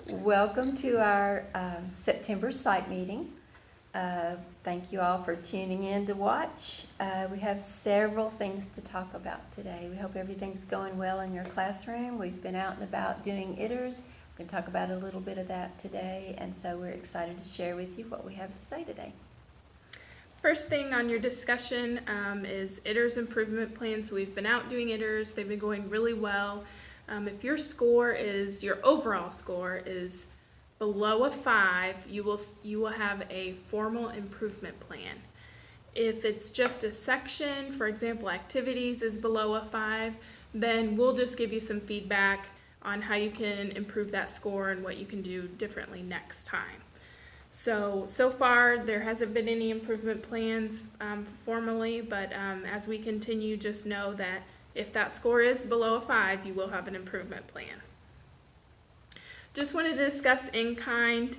Welcome to our September site meeting. Thank you all for tuning in to watch. We have several things to talk about today. We hope everything's going well in your classroom. We've been out and about doing ITERs. We're going to talk about a little bit of that today, and so we're excited to share with you what we have to say today. First thing on your discussion is ITERs improvement plans. We've been out doing ITERs. They've been going really well. If your overall score is below a 5, you will have a formal improvement plan. If it's just a section, for example, activities is below a 5, then we'll just give you some feedback on how you can improve that score and what you can do differently next time. So far there hasn't been any improvement plans formally, but as we continue, just know that if that score is below a 5, you will have an improvement plan. Just wanted to discuss in-kind.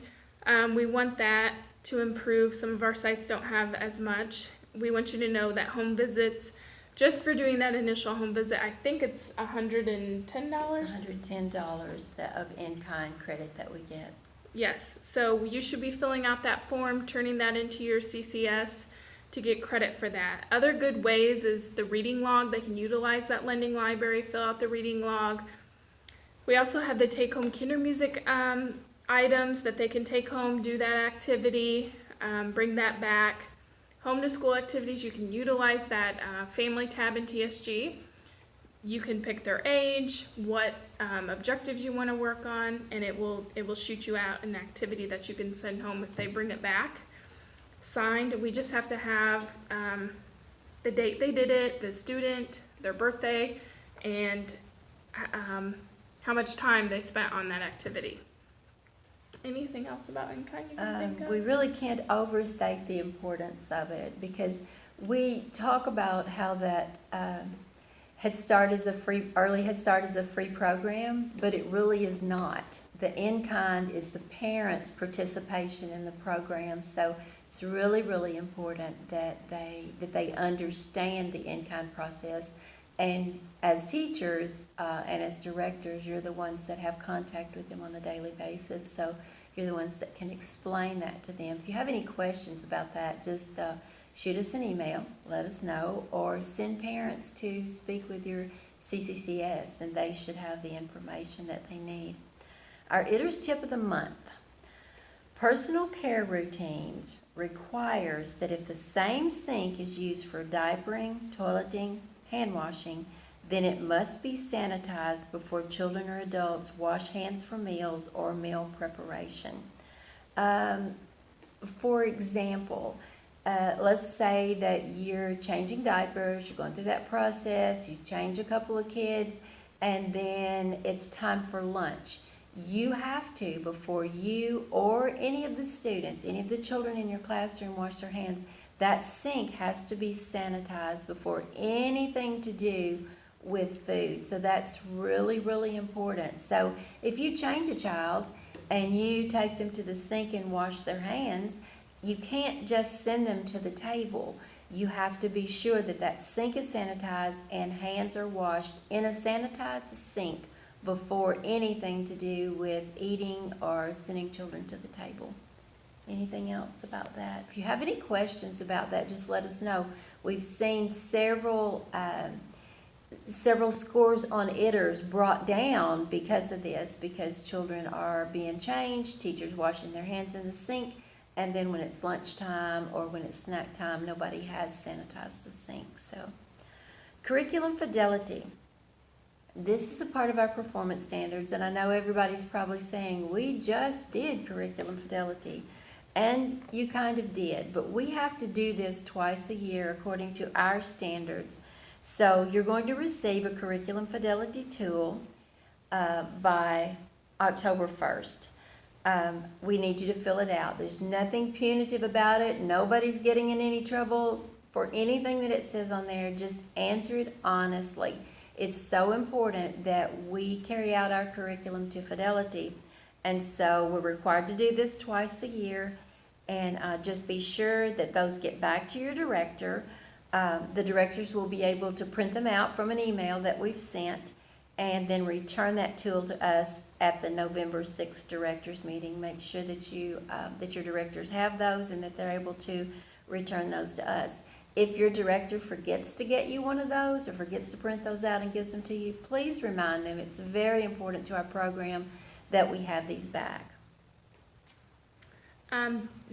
We want that to improve. Some of our sites don't have as much. We want you to know that home visits, just for doing that initial home visit, I think it's $110. It's $110 of in-kind credit that we get. Yes, so you should be filling out that form, turning that into your CCS to get credit for that. Other good ways is the reading log. They can utilize that lending library, fill out the reading log. We also have the take-home kinder music items that they can take home, do that activity, bring that back. Home to school activities, you can utilize that family tab in TSG. You can pick their age, what objectives you want to work on, and it will shoot you out an activity that you can send home if they bring it back. Signed, we just have to have the date they did it, the student, their birthday, and how much time they spent on that activity. Anything else about in-kind you can think of? We really can't overstate the importance of it, because we talk about how that Head Start is early Head Start is a free program, but it really is not. The in-kind is the parents' participation in the program, so it's really, really important that they understand the in-kind process. And as teachers and as directors, you're the ones that have contact with them on a daily basis, so you're the ones that can explain that to them. If you have any questions about that, just shoot us an email, let us know, or send parents to speak with your CCCS, and they should have the information that they need. Our ITERS tip of the month. Personal care routines requires that if the same sink is used for diapering, toileting, hand washing, then it must be sanitized before children or adults wash hands for meals or meal preparation. For example, let's say that you're changing diapers, you're going through that process, you change a couple of kids, and then it's time for lunch. You have to, before you or any of the students, any of the children in your classroom wash their hands, that sink has to be sanitized before anything to do with food. So that's really, really important. So if you change a child and you take them to the sink and wash their hands, you can't just send them to the table. You have to be sure that that sink is sanitized and hands are washed in a sanitized sink before anything to do with eating or sending children to the table. Anything else about that? If you have any questions about that, just let us know. We've seen several scores on ITERs brought down because of this, because children are being changed, teachers washing their hands in the sink, and then when it's lunchtime or when it's snack time, nobody has sanitized the sink. So, curriculum fidelity. This is a part of our performance standards, and I know everybody's probably saying, we just did curriculum fidelity. And you kind of did, but we have to do this twice a year according to our standards. So you're going to receive a curriculum fidelity tool by October 1st. We need you to fill it out. There's nothing punitive about it. Nobody's getting in any trouble for anything that it says on there. Just answer it honestly. It's so important that we carry out our curriculum to fidelity. And so we're required to do this twice a year. And just be sure that those get back to your director. The directors will be able to print them out from an email that we've sent. and then return that tool to us at the November 6th directors meeting. Make sure that that your directors have those and that they're able to return those to us. If your director forgets to get you one of those or forgets to print those out and gives them to you, please remind them. It's very important to our program that we have these back.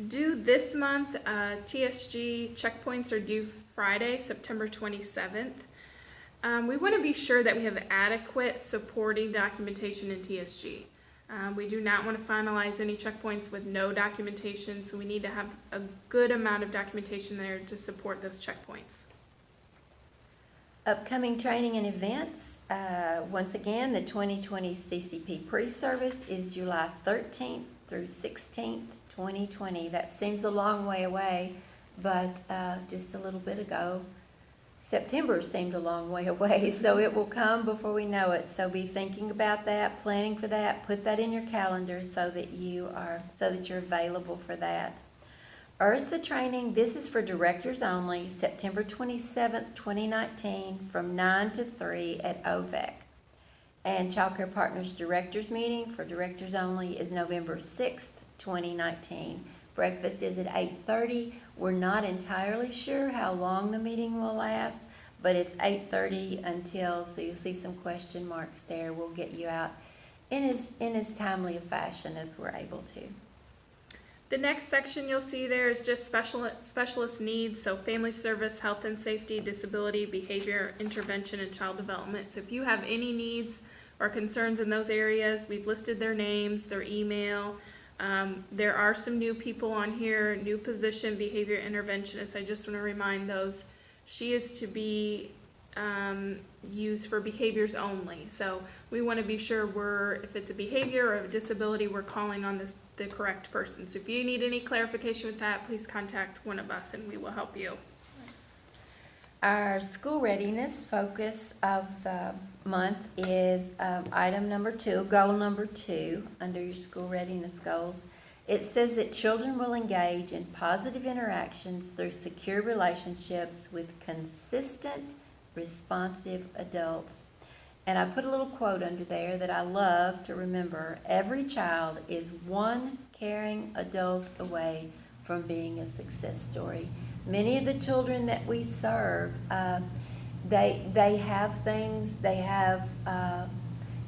Due this month, TSG checkpoints are due Friday, September 27th. We want to be sure that we have adequate supporting documentation in TSG. We do not want to finalize any checkpoints with no documentation, so we need to have a good amount of documentation there to support those checkpoints. Upcoming training and events. Once again, the 2020 CCP pre-service is July 13th through 16th, 2020. That seems a long way away, but just a little bit ago, September seemed a long way away, so it will come before we know it. So be thinking about that, planning for that, put that in your calendar so that you're available for that. URSA training, this is for directors only, September 27th, 2019, from 9 to 3 at OVEC. And Child Care Partners Directors Meeting for directors only is November 6th, 2019. Breakfast is at 8:30. We're not entirely sure how long the meeting will last, but it's 8:30 until, so you'll see some question marks there. We'll get you out in as timely a fashion as we're able to. The next section you'll see there is just specialist needs, so family service, health and safety, disability, behavior, intervention, and child development. So if you have any needs or concerns in those areas, we've listed their names, their email. There are some new people on here, new position, behavior interventionist. I just want to remind those. She is to be used for behaviors only. So we want to be sure if it's a behavior or a disability, we're calling on the correct person. So if you need any clarification with that, please contact one of us and we will help you. Our school readiness focus of the month is item number 2, goal number 2 under your school readiness goals. It says that children will engage in positive interactions through secure relationships with consistent, responsive adults. And I put a little quote under there that I love to remember. Every child is one caring adult away from being a success story. Many of the children that we serve, they have things.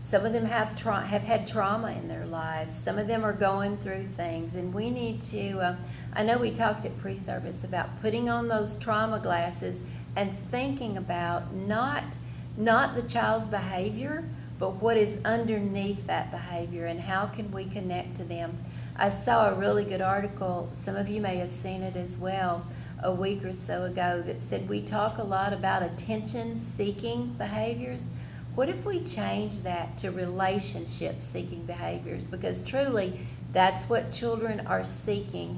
Some of them have had trauma in their lives. Some of them are going through things, and we need to. I know we talked at pre-service about putting on those trauma glasses and thinking about not the child's behavior, but what is underneath that behavior and how can we connect to them. I saw a really good article. Some of you may have seen it as well, a week or so ago, that said we talk a lot about attention-seeking behaviors. What if we change that to relationship-seeking behaviors? Because truly, that's what children are seeking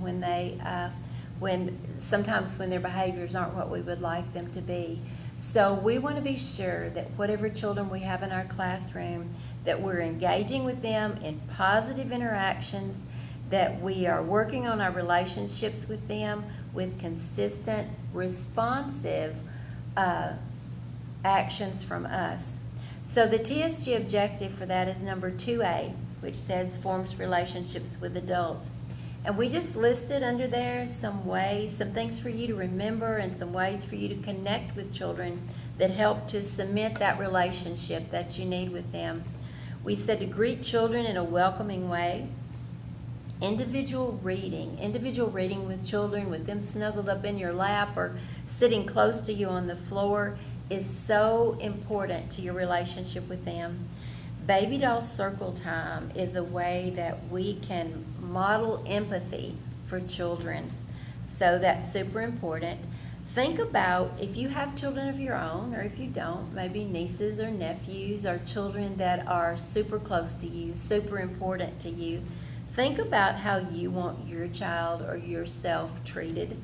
sometimes when their behaviors aren't what we would like them to be. So we want to be sure that whatever children we have in our classroom, that we're engaging with them in positive interactions, that we are working on our relationships with them with consistent, responsive actions from us. So the TSG objective for that is number 2A, which says forms relationships with adults. And we just listed under there some things for you to remember and some ways for you to connect with children that help to cement that relationship that you need with them. We said to greet children in a welcoming way. Individual reading with children, with them snuggled up in your lap or sitting close to you on the floor, is so important to your relationship with them. Baby doll circle time is a way that we can model empathy for children. So that's super important. Think about if you have children of your own, or if you don't, maybe nieces or nephews or children that are super close to you, super important to you. Think about how you want your child or yourself treated.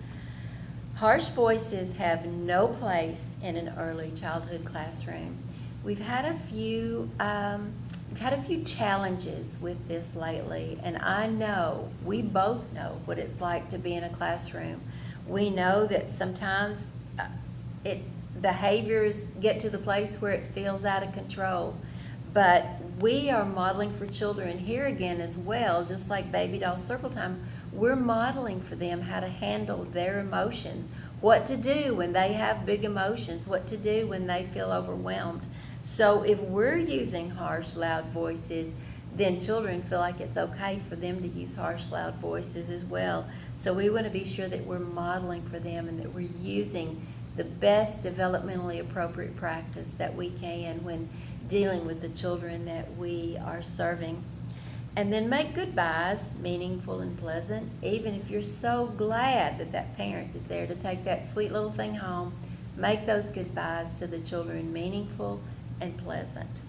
Harsh voices have no place in an early childhood classroom. We've had a few challenges with this lately, and we both know what it's like to be in a classroom. We know that sometimes behaviors get to the place where it feels out of control. But we are modeling for children here again as well, just like Baby Doll Circle Time. We're modeling for them how to handle their emotions, what to do when they have big emotions, what to do when they feel overwhelmed. So if we're using harsh, loud voices, then children feel like it's okay for them to use harsh, loud voices as well. So we want to be sure that we're modeling for them and that we're using the best developmentally appropriate practice that we can when dealing with the children that we are serving. And then make goodbyes meaningful and pleasant, even if you're so glad that that parent is there to take that sweet little thing home. Make those goodbyes to the children meaningful and pleasant.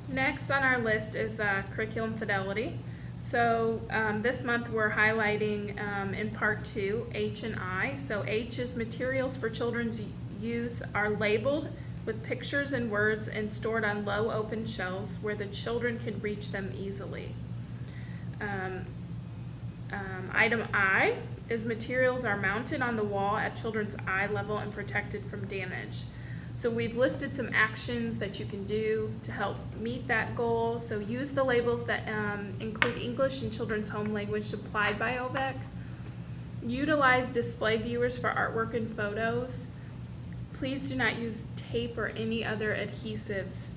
Next on our list is curriculum fidelity. So this month we're highlighting in part 2 H and I. So H is materials for children's use are labeled with pictures and words and stored on low open shelves where the children can reach them easily. Item I is materials are mounted on the wall at children's eye level and protected from damage. So we've listed some actions that you can do to help meet that goal. So use the labels that include English and children's home language supplied by OVEC. Utilize display viewers for artwork and photos. Please do not use tape or any other adhesives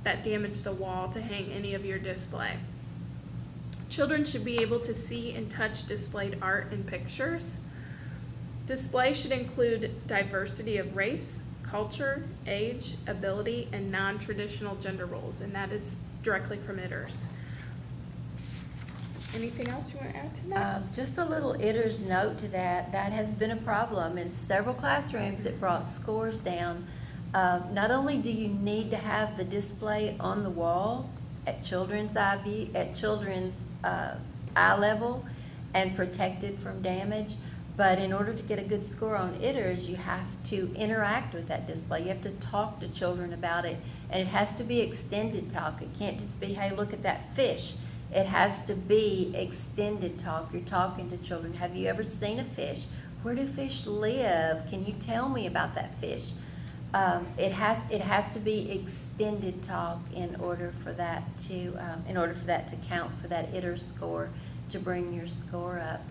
that damage the wall to hang any of your display. Children should be able to see and touch displayed art and pictures. Display should include diversity of race, culture, age, ability, and non-traditional gender roles, and that is directly from ITERS. Anything else you want to add to that? Just a little ITERS note to that. That has been a problem in several classrooms that brought scores down. Not only do you need to have the display on the wall at children's eye view, at children's eye level and protected from damage, but in order to get a good score on ITERS, you have to interact with that display. You have to talk to children about it, and it has to be extended talk. It can't just be, hey, look at that fish. It has to be extended talk. You're talking to children. Have you ever seen a fish? Where do fish live? Can you tell me about that fish? It has to be extended talk in order for that to count for that ITERS score, to bring your score up.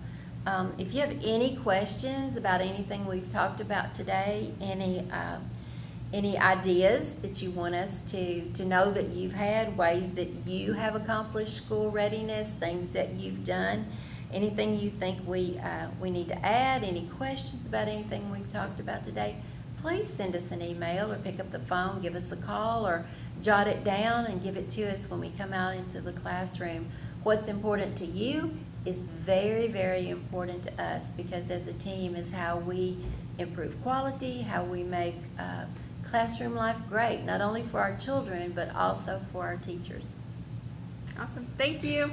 If you have any questions about anything we've talked about today, any ideas that you want us to know that you've had, ways that you have accomplished school readiness, things that you've done, anything you think we need to add, any questions about anything we've talked about today, please send us an email or pick up the phone, give us a call, or jot it down and give it to us when we come out into the classroom. What's important to you is very, very important to us, because as a team is how we improve quality, how we make classroom life great, not only for our children, but also for our teachers. Awesome. Thank you.